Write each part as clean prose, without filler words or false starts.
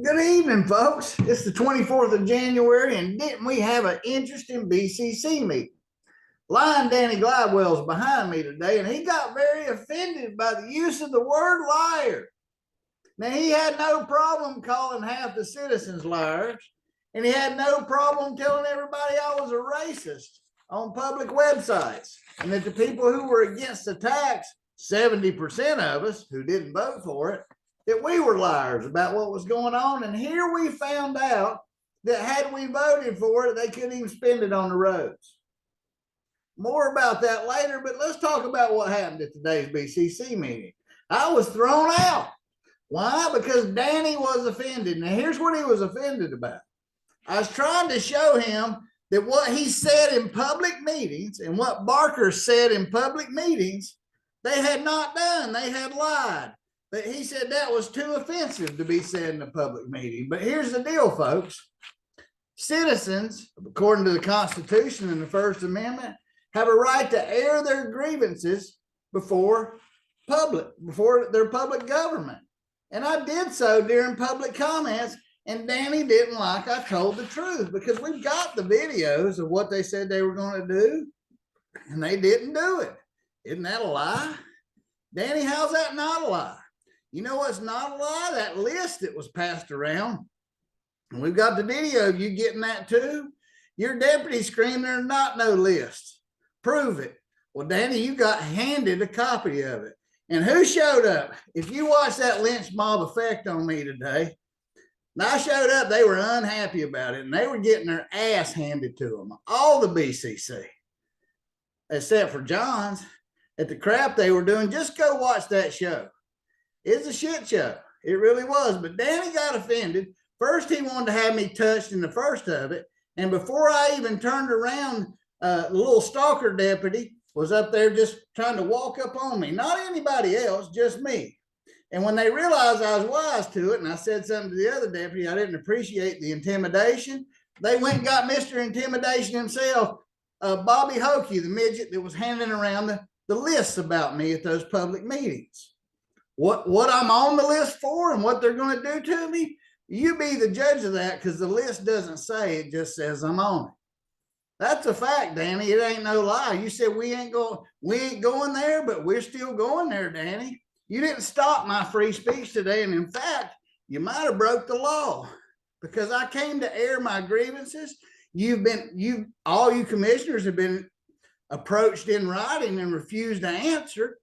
Good evening, folks. It's the 24th of January, and didn't we have an interesting BCC meeting? Lion Danny Glidewell's behind me today, and he got very offended by the use of the word liar. Now, he had no problem calling half the citizens liars, and he had no problem telling everybody I was a racist on public websites, and that the people who were against the tax, 70% of us who didn't vote for it, that we were liars about what was going on. And here we found out that had we voted for it, they couldn't even spend it on the roads. More about that later, but let's talk about what happened at today's BCC meeting. I was thrown out. Why? Because Danny was offended. Now, here's what he was offended about. I was trying to show him that what he said in public meetings and what Barker said in public meetings, they had not done. They had lied. But he said that was too offensive to be said in a public meeting. But here's the deal, folks. Citizens, according to the Constitution and the First Amendment, have a right to air their grievances before their public government. And I did so during public comments, and Danny didn't like I told the truth, because we've got the videos of what they said they were going to do, and they didn't do it. Isn't that a lie? Danny, how's that not a lie? You know what's not a lie? That list that was passed around. And we've got the video of you getting that too. Your deputy screaming there's not no list. Prove it. Well, Danny, you got handed a copy of it. And who showed up? If you watch that lynch mob effect on me today, and I showed up, they were unhappy about it, and they were getting their ass handed to them. All the BCC, except for John's, at the crap they were doing. Just go watch that show. It's a shit show. It really was. But Danny got offended. First, he wanted to have me touched in the first of it. And before I even turned around, the little stalker deputy was up there just trying to walk up on me. Not anybody else, just me. And when they realized I was wise to it, and I said something to the other deputy, I didn't appreciate the intimidation, they went and got Mr. Intimidation himself, Bobby Hokey, the midget that was handing around the lists about me at those public meetings. What I'm on the list for and what they're going to do to me, you be the judge of that, because the list doesn't say, it just says I'm on it. That's a fact, Danny. It ain't no lie. You said we ain't going there, but we're still going there, Danny. You didn't stop my free speech today, and in fact, you might have broke the law, because I came to air my grievances. All you commissioners have been approached in writing and refused to answer.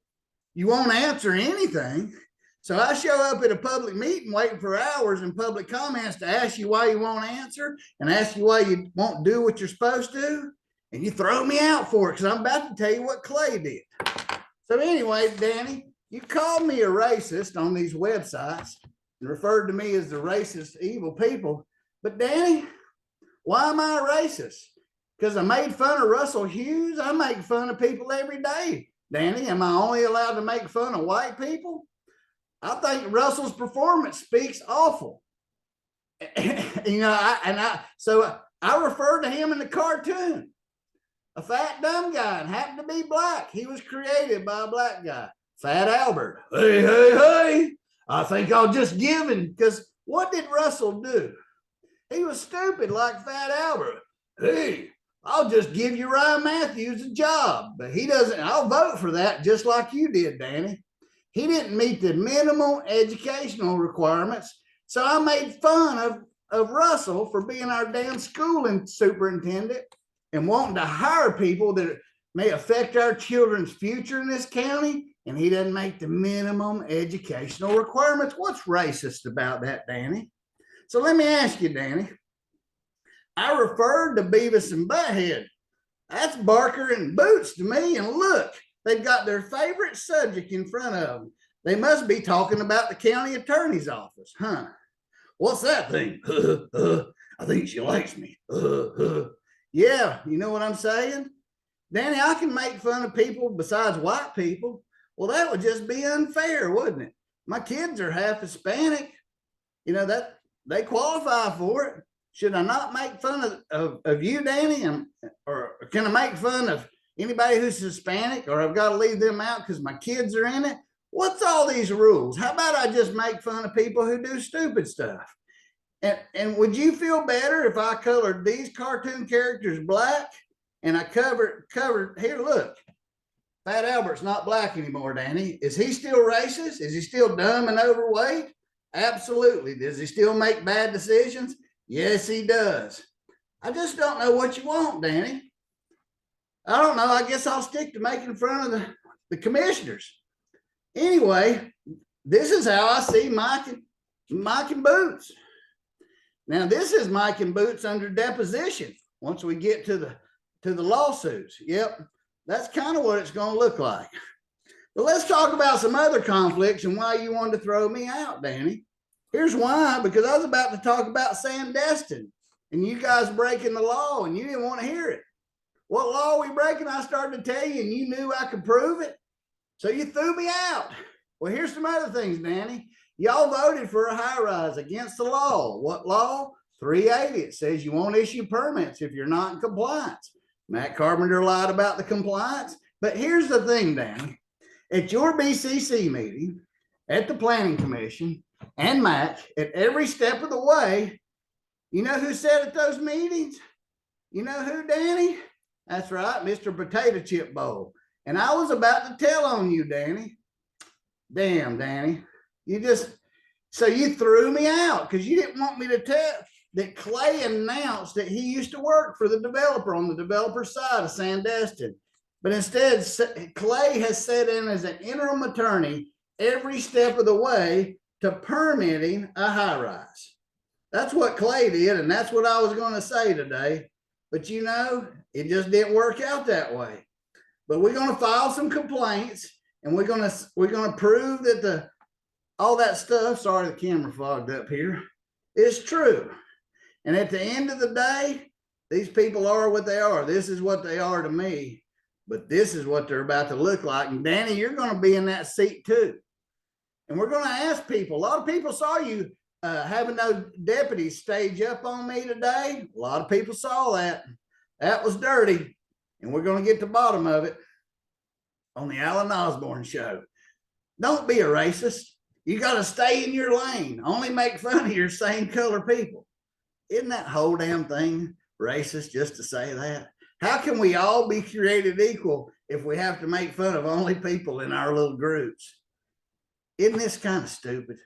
You won't answer anything. So I show up at a public meeting waiting for hours in public comments to ask you why you won't answer and ask you why you won't do what you're supposed to. And you throw me out for it, because I'm about to tell you what Clay did. So anyway, Danny, you called me a racist on these websites and referred to me as the racist, evil people. But Danny, why am I a racist? Because I made fun of Russell Hughes? I make fun of people every day. Danny, am I only allowed to make fun of white people? I think Russell's performance speaks awful. So I refer to him in the cartoon. A fat, dumb guy, and happened to be black. He was created by a black guy. Fat Albert. Hey, hey, hey. I think I'll just give him, because what did Russell do? He was stupid like Fat Albert. Hey, I'll just give you Ryan Matthews a job. But he doesn't. I'll vote for that just like you did, Danny. He didn't meet the minimum educational requirements. So I made fun of Russell for being our damn schooling superintendent and wanting to hire people that may affect our children's future in this county. And he doesn't make the minimum educational requirements. What's racist about that, Danny? So let me ask you, Danny. I referred to Beavis and Butthead. That's Barker and Boots to me. And look, they've got their favorite subject in front of them. They must be talking about the county attorney's office, huh? What's that thing? I think she likes me. Yeah, you know what I'm saying? Danny, I can make fun of people besides white people. Well, that would just be unfair, wouldn't it? My kids are half Hispanic. You know, that they qualify for it. Should I not make fun of you, Danny? Or can I make fun of anybody who's Hispanic, or I've got to leave them out because my kids are in it? What's all these rules? How about I just make fun of people who do stupid stuff? And would you feel better if I colored these cartoon characters black and I covered here, look, Fat Albert's not black anymore, Danny. Is he still racist? Is he still dumb and overweight? Absolutely. Does he still make bad decisions? Yes, he does. I just don't know what you want, Danny. I don't know. I guess I'll stick to making fun of the commissioners. Anyway, this is how I see Mike and Boots. Now, this is Mike and Boots under deposition once we get to the lawsuits. Yep, that's kind of what it's going to look like. But let's talk about some other conflicts and why you wanted to throw me out, Danny. Here's why, because I was about to talk about Sandestin and you guys breaking the law and you didn't want to hear it. What law are we breaking? I started to tell you and you knew I could prove it. So you threw me out. Well, here's some other things, Danny. Y'all voted for a high rise against the law. What law? 380. It says you won't issue permits if you're not in compliance. Matt Carpenter lied about the compliance. But here's the thing, Danny. At your BCC meeting, at the Planning Commission, and Matt, at every step of the way, you know who said at those meetings? You know who, Danny? That's right, Mr. Potato Chip Bowl. And I was about to tell on you, Danny. Damn, Danny. So you threw me out because you didn't want me to tell that Clay announced that he used to work for the developer on the developer side of Sandestin. But instead, Clay has sat in as an interim attorney every step of the way to permitting a high rise. That's what Clay did, and that's what I was going to say today. But you know, it just didn't work out that way. But we're going to file some complaints, and we're going to prove that all that stuff, sorry, the camera fogged up here, is true. And at the end of the day, these people are what they are. This is what they are to me, but this is what they're about to look like. And Danny, you're going to be in that seat too. And we're going to ask people. A lot of people saw you having those deputies stage up on me today. A lot of people saw that. That was dirty. And we're going to get to the bottom of it on the Alan Osborne show. Don't be a racist. You got to stay in your lane. Only make fun of your same color people. Isn't that whole damn thing racist just to say that? How can we all be created equal if we have to make fun of only people in our little groups? Isn't this kind of stupid?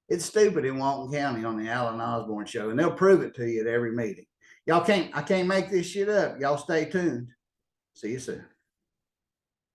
It's stupid in Walton County on the Alan Osborne show, and they'll prove it to you at every meeting. I can't make this shit up. Y'all stay tuned. See you soon.